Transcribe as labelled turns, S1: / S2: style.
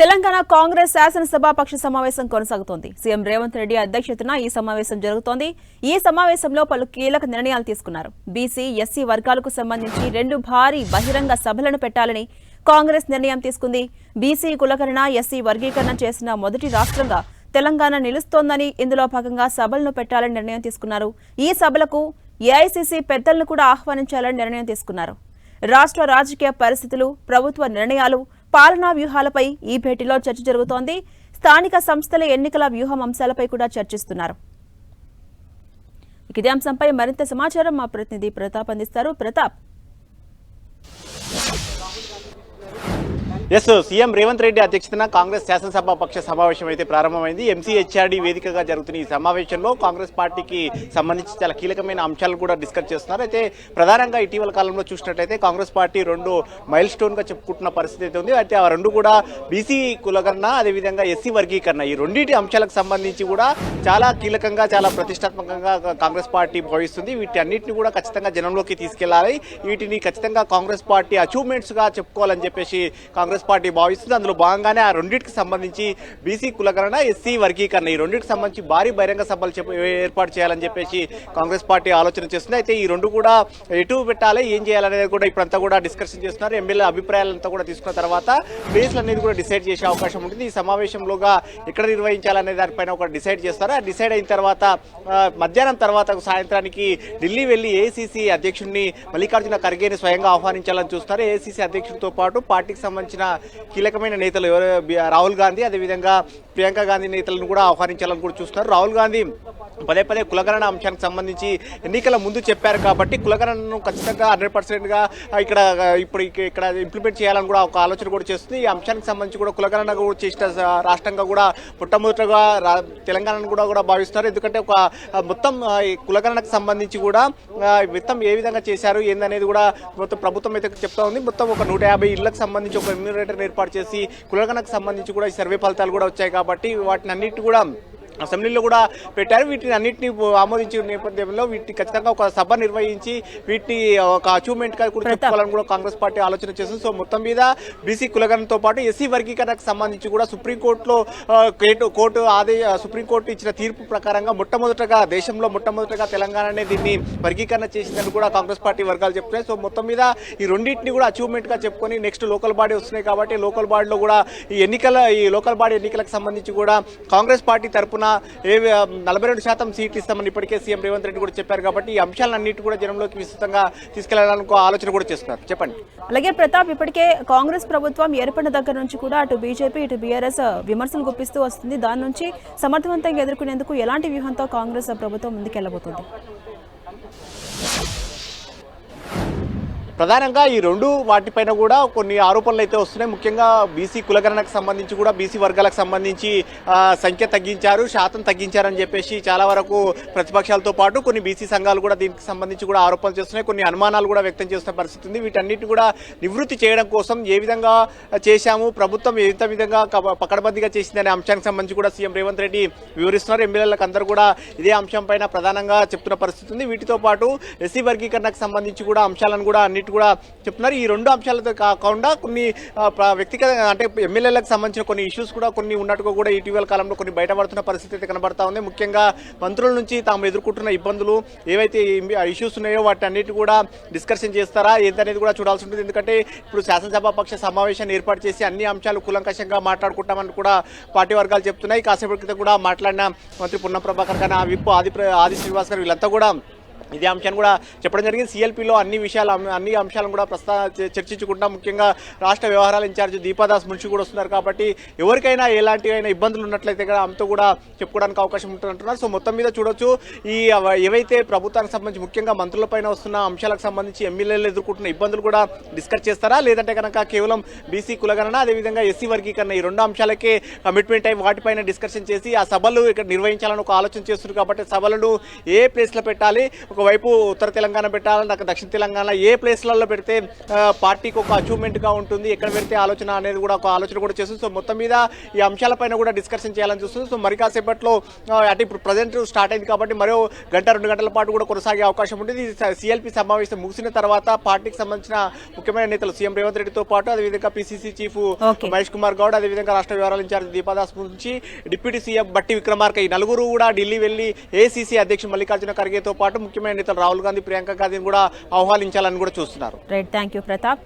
S1: తెలంగాణ కాంగ్రెస్ శాసనసభాపక్ష సమావేశం కొనసాగుతోంది. సీఎం రేవంత్ రెడ్డి అధ్యక్షతన ఈ సమావేశం జరుగుతోంది. ఈ సమావేశంలో పలు కీలక నిర్ణయాలు తీసుకున్నారు. బీసీ, ఎస్సీ వర్గాలకు సంబంధించి 2 భారీ బహిరంగ సభలను పెట్టాలని కాంగ్రెస్ నిర్ణయం తీసుకుంది. బీసీ కులగణన, ఎస్సీ వర్గీకరణ చేసిన మొదటి రాష్ట్రంగా తెలంగాణ నిలుస్తోందని, ఇందులో భాగంగా సభలను పెట్టాలని నిర్ణయం తీసుకున్నారు. ఈ సభలకు ఏఐసీసీ పెద్దలను కూడా ఆహ్వానించాలని నిర్ణయం తీసుకున్నారు. రాష్ట్ర రాజకీయ పరిస్థితులు, ప్రభుత్వ నిర్ణయాలు, పాలనా వ్యూహాలపై ఈ భేటీలో చర్చ జరుగుతోంది. స్థానిక సంస్థల ఎన్నికల వ్యూహం అంశాలపై కూడా చర్చిస్తున్నారు. ఇదే అంశంపై మరింత సమాచారం మా ప్రతినిధి ప్రతాప్ అందిస్తారు. ప్రతాప్,
S2: సీఎం రేవంత్ రెడ్డి అధ్యక్షతన కాంగ్రెస్ శాసనసభాపక్ష సమావేశం అయితే ప్రారంభమైంది. ఎంసీహెచ్ఆర్డీ వేదికగా జరుగుతున్న ఈ సమావేశంలో కాంగ్రెస్ పార్టీకి సంబంధించి చాలా కీలకమైన అంశాలు కూడా డిస్కస్ చేస్తున్నారు. అయితే ప్రధానంగా ఇటీవల కాలంలో చూసినట్లయితే కాంగ్రెస్ పార్టీ 2 మైల్ స్టోన్గా చెప్పుకుంటున్న పరిస్థితి అయితే ఉంది. అయితే ఆ 2 కూడా బీసీ కులగణన, అదేవిధంగా ఎస్సీ వర్గీకరణ, ఈ రెండింటి అంశాలకు సంబంధించి కూడా చాలా కీలకంగా, చాలా ప్రతిష్టాత్మకంగా కాంగ్రెస్ పార్టీ భావిస్తుంది. వీటి అన్నింటినీ కూడా ఖచ్చితంగా జనంలోకి తీసుకెళ్లాలి, వీటిని ఖచ్చితంగా కాంగ్రెస్ పార్టీ అచీవ్మెంట్స్గా చెప్పుకోవాలని చెప్పేసి కాంగ్రెస్ పార్టీ భావిస్తుంది. అందులో భాగంగానే ఆ రెండింటికి సంబంధించి బీసీ కులగణన, ఎస్సీ వర్గీకరణ, ఈ రెండింటికి సంబంధించి భారీ బహిరంగ సభలు ఏర్పాటు చేయాలని చెప్పేసి కాంగ్రెస్ పార్టీ ఆలోచన చేస్తుంది. అయితే ఈ 2 కూడా ఎటు పెట్టాలి, ఏం చేయాలనేది కూడా ఇప్పుడంతా కూడా డిస్కషన్ చేస్తున్నారు. ఎమ్మెల్యే అభిప్రాయాలంతా కూడా తీసుకున్న తర్వాత ప్లేస్లు అనేది కూడా డిసైడ్ చేసే అవకాశం ఉంటుంది. ఈ సమావేశంలోగా ఎక్కడ నిర్వహించాలనే దానిపైన ఒక డిసైడ్ చేస్తారు. ఆ డిసైడ్ అయిన తర్వాత మధ్యాహ్నం తర్వాత సాయంత్రానికి ఢిల్లీ వెళ్లి ఏఐసీసీ అధ్యక్షుడిని మల్లికార్జున ఖర్గేని స్వయంగా ఆహ్వానించాలని చూస్తారు. ఏఐసీసీ అధ్యక్షుడితో పాటు పార్టీకి సంబంధించిన కీలకమైన నేతలు రాహుల్ గాంధీ, అదేవిధంగా ప్రియాంక గాంధీ నేతలను కూడా ఆహ్వానించాలని కూడా చూస్తున్నారు. రాహుల్ గాంధీ పదే కులగణన అంశానికి సంబంధించి ఎన్నికల ముందు చెప్పారు కాబట్టి కులగణనను ఖచ్చితంగా 100%గా ఇక్కడ ఇంప్లిమెంట్ చేయాలని కూడా ఒక ఆలోచన కూడా చేస్తుంది. ఈ అంశానికి సంబంధించి కూడా కులగణన కూడా చేసిన రాష్ట్రంగా కూడా మొట్టమొదటిగా తెలంగాణను కూడా భావిస్తున్నారు. ఎందుకంటే ఒక మొత్తం కులగణనకు సంబంధించి కూడా మొత్తం ఏ విధంగా చేశారు ఏందనేది కూడా మొత్తం ప్రభుత్వం అయితే చెప్తా ఉంది. మొత్తం ఒక 150 ఇళ్లకు సంబంధించి ఒక ఎన్యూమరేటర్ ఏర్పాటు చేసి కులగణనకు సంబంధించి కూడా ఈ సర్వే ఫలితాలు కూడా వచ్చాయి కాబట్టి వాటిని అన్నిటి కూడా అసెంబ్లీలో కూడా పెట్టారు. వీటిని అన్నింటినీ ఆమోదించిన నేపథ్యంలో వీటిని ఖచ్చితంగా ఒక సభ నిర్వహించి వీటిని ఒక అచీవ్మెంట్గా కూడా చెప్పుకోవాలని కూడా కాంగ్రెస్ పార్టీ ఆలోచన చేస్తుంది. సో మొత్తం మీద బీసీ కులగణనతో పాటు ఎస్సీ వర్గీకరణకు సంబంధించి కూడా సుప్రీంకోర్టులో సుప్రీంకోర్టు ఇచ్చిన తీర్పు ప్రకారంగా దేశంలో మొట్టమొదటగా తెలంగాణనే దీన్ని వర్గీకరణ చేసిందని కూడా కాంగ్రెస్ పార్టీ వర్గాలు చెప్తున్నాయి. సో మొత్తం మీద ఈ రెండింటిని కూడా అచీవ్మెంట్గా చెప్పుకొని నెక్స్ట్ లోకల్ బాడీ వస్తున్నాయి కాబట్టి లోకల్ బాడీలో కూడా ఈ లోకల్ బాడీ ఎన్నికలకు సంబంధించి కూడా కాంగ్రెస్ పార్టీ తరఫున 42% సీట్లు ఇస్తామని ఇప్పటికే సీఎం రేవంత్ రెడ్డి కూడా చెప్పారు కాబట్టి ఈ అంశాలన్నిటి కూడా జనంలోకి విస్తృతంగా తీసుకెళ్లాలని ఆలోచన కూడా చేస్తున్నారు. చెప్పండి.
S1: అలాగే ప్రతాప్, ఇప్పటికే కాంగ్రెస్ ప్రభుత్వం ఏర్పడిన దగ్గర నుంచి కూడా అటు బీజేపీ, ఇటు బీఆర్ఎస్ విమర్శలు గుప్పిస్తూ వస్తుంది. దాని నుంచి సమర్థవంతంగా ఎదుర్కొనేందుకు ఎలాంటి వ్యూహంతో కాంగ్రెస్ ప్రభుత్వం ముందుకెళ్లబోతుంది?
S2: ప్రధానంగా ఈ 2 వాటిపైన కూడా కొన్ని ఆరోపణలు అయితే వస్తున్నాయి. ముఖ్యంగా బీసీ కులగణనకు సంబంధించి కూడా బీసీ వర్గాలకు సంబంధించి సంఖ్య తగ్గించారు, శాతం తగ్గించారని చెప్పేసి చాలా వరకు ప్రతిపక్షాలతో పాటు కొన్ని బీసీ సంఘాలు కూడా దీనికి సంబంధించి కూడా ఆరోపణలు చేస్తున్నాయి. కొన్ని అనుమానాలు కూడా వ్యక్తం చేస్తున్న పరిస్థితి ఉంది. వీటన్నిటి కూడా నివృత్తి చేయడం కోసం ఏ విధంగా చేశాము, ప్రభుత్వం ఎంత విధంగా పకడ్బందీగా చేసిందనే అంశానికి సంబంధించి కూడా సీఎం రేవంత్ రెడ్డి వివరిస్తున్నారు. ఎమ్మెల్యేలకు అందరూ కూడా ఇదే అంశం పైన ప్రధానంగా చెప్తున్న పరిస్థితి ఉంది. వీటితో పాటు ఎస్సీ వర్గీకరణకు సంబంధించి కూడా అంశాలను కూడా అన్నిటి కూడా చెప్తున్నారు. ఈ 2 అంశాలతో కాకుండా కొన్ని వ్యక్తిగత అంటే ఎమ్మెల్యేలకు సంబంధించిన కొన్ని ఇష్యూస్ కూడా కొన్ని ఉన్నట్టుగా కూడా ఇటీవల కాలంలో కొన్ని బయటపడుతున్న పరిస్థితి అయితే కనబడతా ఉంది. ముఖ్యంగా మంత్రుల నుంచి తాము ఎదుర్కొంటున్న ఇబ్బందులు ఏవైతే ఇష్యూస్ ఉన్నాయో వాటి అన్నిటి కూడా డిస్కషన్ చేస్తారా ఏంటనేది కూడా చూడాల్సి ఉంటుంది. ఎందుకంటే ఇప్పుడు శాసనసభాపక్ష సమావేశాన్ని ఏర్పాటు చేసి అన్ని అంశాలు కూలంకషంగా మాట్లాడుకుంటామని కూడా పార్టీ వర్గాలు చెప్తున్నాయి. కాసేపటి క్రితం కూడా మాట్లాడిన మంత్రి పొన్నం ప్రభాకర్ గారు, విప్ ఆది శ్రీనివాస్ గారు, వీళ్ళంతా కూడా ఇదే అంశాన్ని కూడా చెప్పడం జరిగింది. సిఎల్పీలో అన్ని అంశాలను కూడా చర్చించుకుంటా ముఖ్యంగా రాష్ట్ర వ్యవహారాల ఇన్ఛార్జ్ దీపాదాస్ మున్షి కూడా వస్తున్నారు కాబట్టి ఎవరికైనా ఎలాంటి ఇబ్బందులు ఉన్నట్లయితే కూడా ఆమెతో కూడా చెప్పుకోవడానికి అవకాశం ఉంటుందంటున్నారు. సో మొత్తం మీద చూడొచ్చు, ఈ ఏవైతే ప్రభుత్వానికి సంబంధించి ముఖ్యంగా మంత్రులపైన వస్తున్న అంశాలకు సంబంధించి ఎమ్మెల్యేలు ఎదుర్కొంటున్న ఇబ్బందులు కూడా డిస్కస్ చేస్తారా, లేదంటే కనుక కేవలం బీసీ కులగణన, అదేవిధంగా ఎస్సీ వర్గీకరణ, ఈ 2 అంశాలకే కమిట్మెంట్ అయి వాటిపైన డిస్కషన్ చేసి ఆ సభలు ఇక్కడ నిర్వహించాలని ఒక ఆలోచన చేస్తున్నారు. కాబట్టి సభలను ఏ ప్లేస్లో పెట్టాలి, ఒక ఒకవైపు ఉత్తర తెలంగాణ పెట్టాలి, నాకు దక్షిణ తెలంగాణ ఏ ప్లేస్లలో పెడితే పార్టీకి ఒక అచీవ్మెంట్గా ఉంటుంది, ఎక్కడ పెడితే ఆలోచన అనేది కూడా ఒక ఆలోచన కూడా చేస్తుంది. సో మొత్తం మీద ఈ అంశాలపైన కూడా డిస్కషన్ చేయాలని చూస్తుంది. సో మరి కాసేపట్లో అంటే ఇప్పుడు ప్రజెంట్ స్టార్ట్ అయింది కాబట్టి మరో గంట 2 గంటల పాటు కూడా కొనసాగే అవకాశం ఉంటుంది. సిఎల్పి సమావేశం ముగిసిన తర్వాత పార్టీకి సంబంధించిన ముఖ్యమైన నేతలు సీఎం రేవంత్ రెడ్డితో పాటు అదేవిధంగా పిసిసి చీఫ్ మహేష్ కుమార్ గౌడ్, అదేవిధంగా రాష్ట్ర వ్యవహారాల ఇన్ఛార్జ్ దీపాదాస్ నుంచి డిప్యూటీ సీఎం బట్టి విక్రమార్క ఈ నలుగురు కూడా ఢిల్లీ వెళ్లి ఏసీసీ అధ్యక్షుడు మల్లికార్జున ఖర్గేతో పాటు ముఖ్యమైన నేతలు రాహుల్ గాంధీ, ప్రియాంక గాంధీని కూడా ఆహ్వానించాలని కూడా చూస్తున్నారు.
S1: Right, thank you Pratap.